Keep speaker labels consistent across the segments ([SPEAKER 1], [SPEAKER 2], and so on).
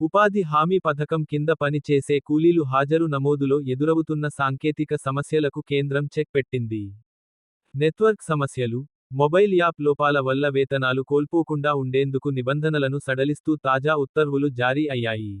[SPEAKER 1] ఉపాధి హామీ పథకం కింద పని చేసే కూలీలు హాజరు నమోదులో ఎదురవుతున్న సాంకేతిక సమస్యలకు కేంద్రం చెక్ పెట్టింది. నెట్వర్క్ సమస్యలు, మొబైల్ యాప్ లోపాల వల్ల వేతనాలు కోల్పోకుండా ఉండేందుకు నిబంధనలను సడలిస్తూ తాజా ఉత్తర్వులు జారీ అయ్యాయి.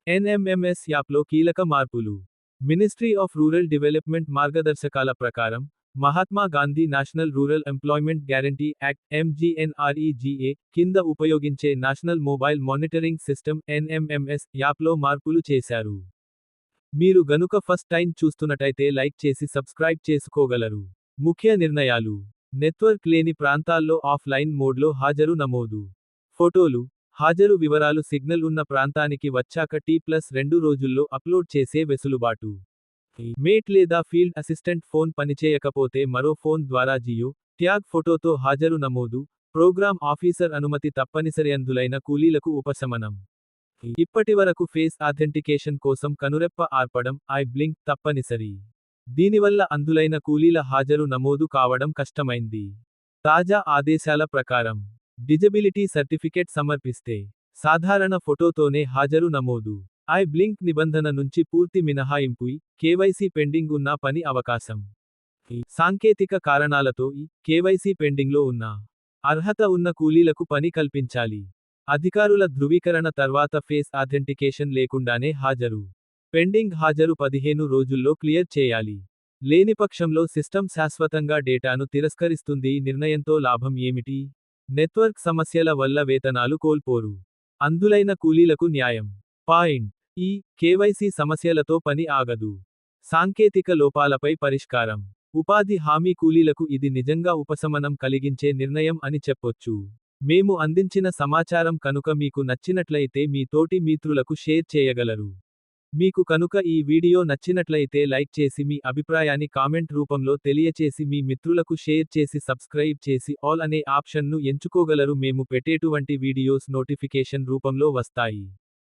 [SPEAKER 1] ఎన్ఎంఎంఎస్ యాప్లో కీలక మార్పులు. మినిస్ట్రీ ఆఫ్ రూరల్ డెవలప్మెంట్ మార్గదర్శకాల ప్రకారం, Mahatma Gandhi national rural employment guarantee act MGNREGA కింద ఉపయోగించే national mobile monitoring system NMMS యాప్లో మార్పులు చేశారు. మీరు గనుక ఫస్ట్ టైం చూస్తున్నట్టయితే లైక్ చేసి సబ్స్క్రైబ్ చేసుకోగలరు. ముఖ్య నిర్ణయాలు. నెట్వర్క్ లేని ప్రాంతాల్లో ఆఫ్లైన్ మోడ్లో హాజరు నమోదు. ఫోటోలు, హాజరు వివరాలు సిగ్నల్ ఉన్న ప్రాంతానికి వచ్చాక T+2 రోజుల్లో అప్లోడ్ చేసే వెసులుబాటు. మేట్ లేదా ఫీల్డ్ అసిస్టెంట్ ఫోన్ పనిచేయకపోతే మరో ఫోన్ ద్వారా జియో ట్యాగ్ ఫోటోతో హాజరు నమోదు. ప్రోగ్రామ్ ఆఫీసర్ అనుమతి తప్పనిసరి. అందులైన కూలీలకు ఉపశమనం. ఇప్పటివరకు ఫేస్ ఆథెంటికేషన్ కోసం కనురెప్ప ఆర్పడం, ఐ బ్లింక్ తప్పనిసరి. దీనివల్ల అందులైన కూలీల హాజరు నమోదు కావడం కష్టమైంది. తాజా ఆదేశాల ప్రకారం, డిజబిలిటీ సర్టిఫికెట్ సమర్పిస్తే సాధారణ ఫోటోతోనే హాజరు నమోదు. ఐ బ్లింక్ నిబంధన నుంచి పూర్తి మినహాయింపు. కేవైసీ పెండింగ్ ఉన్న పని అవకాశం. సాంకేతిక కారణాలతో కేవైసీ పెండింగ్లో ఉన్న అర్హత ఉన్న కూలీలకు పని కల్పించాలి. అధికారుల ధృవీకరణ తర్వాత ఫేస్ ఆథెంటికేషన్ లేకుండానే హాజరు. పెండింగ్ హాజరు 15 రోజుల్లో క్లియర్ చేయాలి. లేని పక్షంలో సిస్టమ్ శాశ్వతంగా డేటాను తిరస్కరిస్తుంది. ఈ నిర్ణయంతో లాభం ఏమిటి? నెట్వర్క్ సమస్యల వల్ల వేతనాలు కోల్పోరు. అందులైన కూలీలకు న్యాయం. పాయింట్. ఈ కేవైసీ సమస్యలతో పని ఆగదు. సాంకేతిక లోపాలపై పరిష్కారం. ఉపాధి హామీ కూలీలకు ఇది నిజంగా ఉపశమనం కలిగించే నిర్ణయం అని చెప్పొచ్చు. మేము అందించిన సమాచారం కనుక మీకు నచ్చినట్లయితే మీ తోటి మిత్రులకు షేర్ చేయగలరు. మీకు కనుక ఈ వీడియో నచ్చినట్లయితే లైక్ చేసి మీ అభిప్రాయాన్ని కామెంట్ రూపంలో తెలియచేసి మీ మిత్రులకు షేర్ చేసి సబ్స్క్రైబ్ చేసి ఆల్ అనే ఆప్షన్ను ఎంచుకోగలరు. మేము పెట్టేటువంటి వీడియోస్ నోటిఫికేషన్ రూపంలో వస్తాయి.